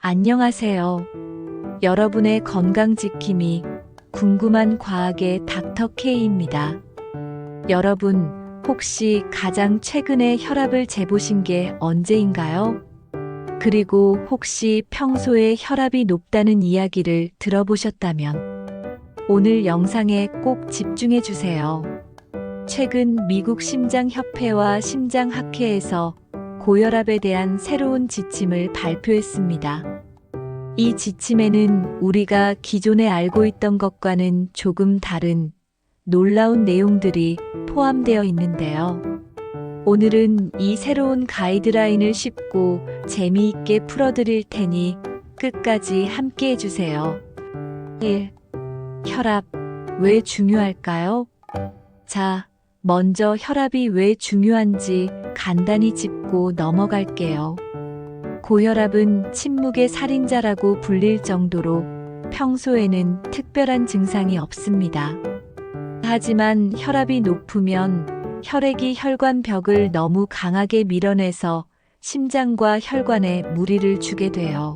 안녕하세요. 여러분의 건강 지킴이 궁금한 과학의 닥터 K입니다. 여러분, 혹시 가장 최근에 혈압을 재보신 게 언제인가요? 그리고 혹시 평소에 혈압이 높다는 이야기를 들어보셨다면 오늘 영상에 꼭 집중해 주세요. 최근 미국 심장협회와 심장학회에서 고혈압에 대한 새로운 지침을 발표했습니다. 이 지침에는 우리가 기존에 알고 있던 것과는 조금 다른 놀라운 내용들이 포함되어 있는데요. 오늘은 이 새로운 가이드라인을 쉽고 재미있게 풀어드릴 테니 끝까지 함께 해주세요. 1. 혈압, 왜 중요할까요? 자, 먼저 혈압이 왜 중요한지 간단히 짚고 넘어갈게요. 고혈압은 침묵의 살인자라고 불릴 정도로 평소에는 특별한 증상이 없습니다. 하지만 혈압이 높으면 혈액이 혈관벽을 너무 강하게 밀어내서 심장과 혈관에 무리를 주게 돼요.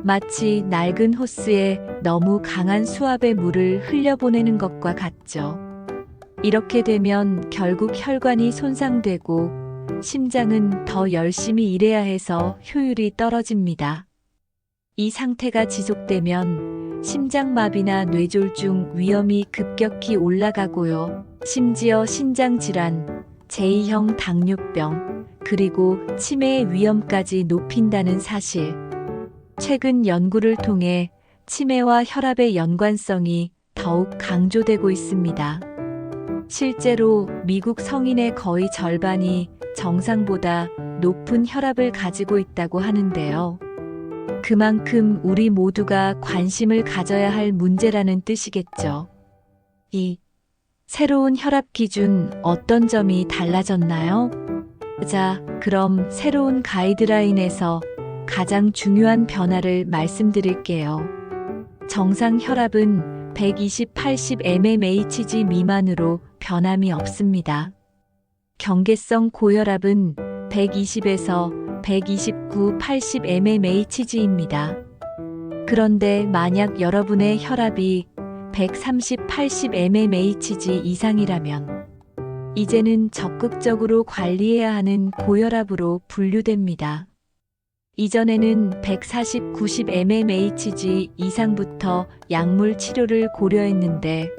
마치 낡은 호스에 너무 강한 수압의 물을 흘려보내는 것과 같죠. 이렇게 되면 결국 혈관이 손상되고 심장은 더 열심히 일해야 해서 효율이 떨어집니다. 이 상태가 지속되면 심장마비나 뇌졸중 위험이 급격히 올라가고요. 심지어 신장질환, 제2형 당뇨병, 그리고 치매의 위험까지 높인다는 사실. 최근 연구를 통해 치매와 혈압의 연관성이 더욱 강조되고 있습니다. 실제로 미국 성인의 거의 절반이 정상보다 높은 혈압을 가지고 있다고 하는데요. 그만큼 우리 모두가 관심을 가져야 할 문제라는 뜻이겠죠. 2. 새로운 혈압 기준 어떤 점이 달라졌나요? 자, 그럼 새로운 가이드라인에서 가장 중요한 변화를 말씀드릴게요. 정상 혈압은 120/80 mmHg 미만으로 변함이 없습니다. 경계성 고혈압은 120에서 129/80 mmHg입니다. 그런데 만약 여러분의 혈압이 130/80 mmHg 이상이라면 이제는 적극적으로 관리해야 하는 고혈압으로 분류됩니다. 이전에는 140/90 mmHg 이상부터 약물 치료를 고려했는데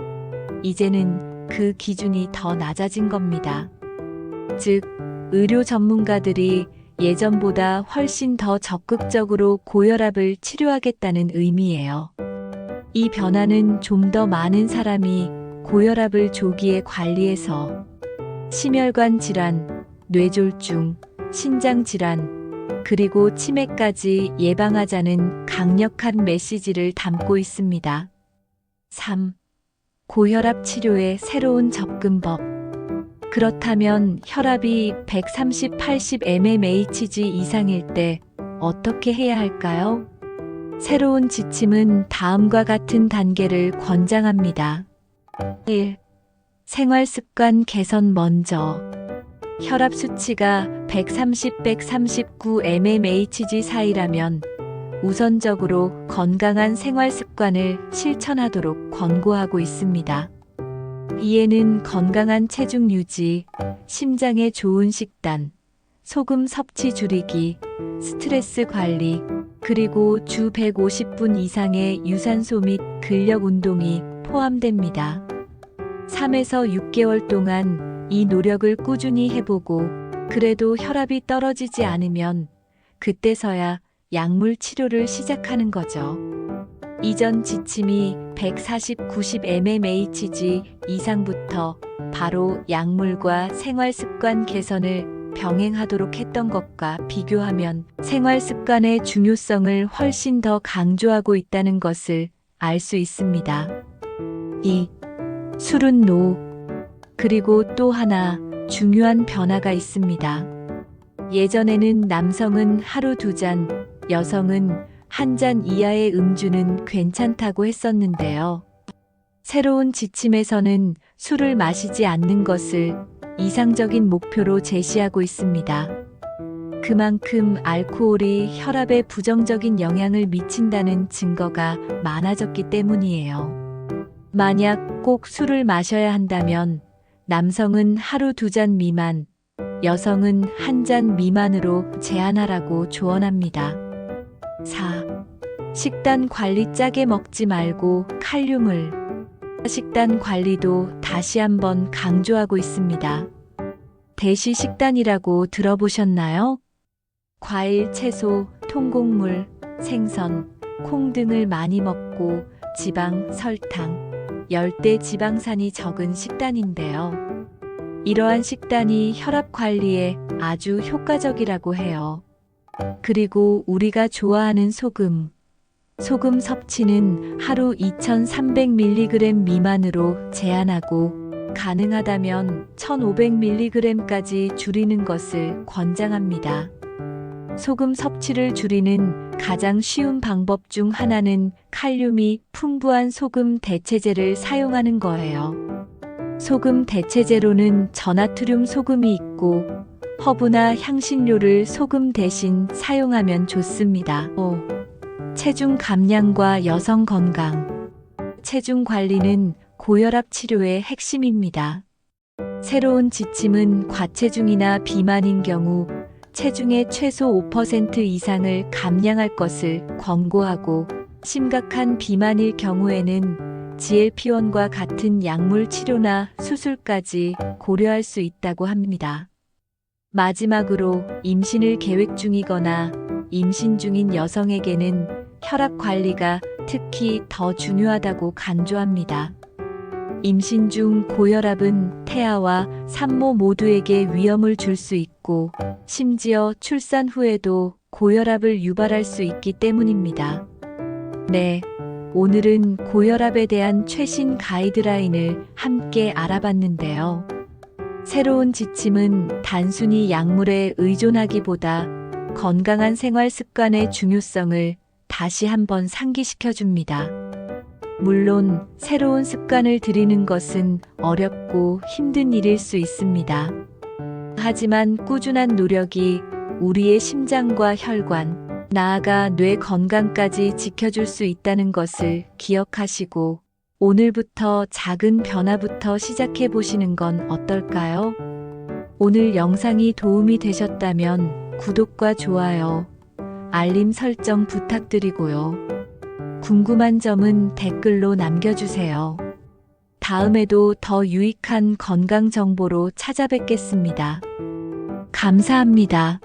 이제는 그 기준이 더 낮아진 겁니다. 즉, 의료 전문가들이 예전보다 훨씬 더 적극적으로 고혈압을 치료하겠다는 의미예요. 이 변화는 좀 더 많은 사람이 고혈압을 조기에 관리해서 심혈관 질환, 뇌졸중, 신장 질환, 그리고 치매까지 예방하자는 강력한 메시지를 담고 있습니다. 3. 고혈압 치료의 새로운 접근법. 그렇다면 혈압이 130/80 mmHg 이상일 때 어떻게 해야 할까요? 새로운 지침은 다음과 같은 단계를 권장합니다. 1. 생활습관 개선 먼저. 혈압 수치가 130-139 mmHg 사이라면 우선적으로 건강한 생활 습관을 실천하도록 권고하고 있습니다. 이에는 건강한 체중 유지, 심장에 좋은 식단, 소금 섭취 줄이기, 스트레스 관리, 그리고 주 150분 이상의 유산소 및 근력 운동이 포함됩니다. 3에서 6개월 동안 이 노력을 꾸준히 해보고 그래도 혈압이 떨어지지 않으면 그때서야 약물 치료를 시작하는 거죠. 이전 지침이 140/90 mmHg 이상부터 바로 약물과 생활습관 개선을 병행하도록 했던 것과 비교하면 생활습관의 중요성을 훨씬 더 강조하고 있다는 것을 알 수 있습니다. 2. 술은 노. 그리고 또 하나 중요한 변화가 있습니다. 예전에는 남성은 하루 2잔, 여성은 1잔 이하의 음주는 괜찮다고 했었는데요. 새로운 지침에서는 술을 마시지 않는 것을 이상적인 목표로 제시하고 있습니다. 그만큼 알코올이 혈압에 부정적인 영향을 미친다는 증거가 많아졌기 때문이에요. 만약 꼭 술을 마셔야 한다면 남성은 하루 2잔 미만, 여성은 1잔 미만으로 제한하라고 조언합니다. 4. 식단 관리 짜게 먹지 말고 칼륨을. 식단 관리도 다시 한번 강조하고 있습니다. 대시 식단이라고 들어보셨나요? 과일, 채소, 통곡물, 생선, 콩 등을 많이 먹고 지방, 설탕, 열대 지방산이 적은 식단인데요. 이러한 식단이 혈압 관리에 아주 효과적이라고 해요. 그리고 우리가 좋아하는 소금 섭취는 하루 2300mg 미만으로 제한하고 가능하다면 1500mg까지 줄이는 것을 권장합니다. 소금 섭취를 줄이는 가장 쉬운 방법 중 하나는 칼륨이 풍부한 소금 대체제를 사용하는 거예요. 소금 대체제로는 저나트륨 소금이 있고 허브나 향신료를 소금 대신 사용하면 좋습니다. 5. 체중 감량과 여성 건강. 체중 관리는 고혈압 치료의 핵심입니다. 새로운 지침은 과체중이나 비만인 경우 체중의 최소 5% 이상을 감량할 것을 권고하고 심각한 비만일 경우에는 GLP-1과 같은 약물 치료나 수술까지 고려할 수 있다고 합니다. 마지막으로 임신을 계획 중이거나 임신 중인 여성에게는 혈압 관리가 특히 더 중요하다고 간주합니다. 임신 중 고혈압은 태아와 산모 모두에게 위험을 줄 수 있고 심지어 출산 후에도 고혈압을 유발할 수 있기 때문입니다. 네, 오늘은 고혈압에 대한 최신 가이드라인을 함께 알아봤는데요. 새로운 지침은 단순히 약물에 의존하기보다 건강한 생활 습관의 중요성을 다시 한번 상기시켜 줍니다. 물론 새로운 습관을 들이는 것은 어렵고 힘든 일일 수 있습니다. 하지만 꾸준한 노력이 우리의 심장과 혈관, 나아가 뇌 건강까지 지켜줄 수 있다는 것을 기억하시고 오늘부터 작은 변화부터 시작해 보시는 건 어떨까요? 오늘 영상이 도움이 되셨다면 구독과 좋아요, 알림 설정 부탁드리고요. 궁금한 점은 댓글로 남겨주세요. 다음에도 더 유익한 건강 정보로 찾아뵙겠습니다. 감사합니다.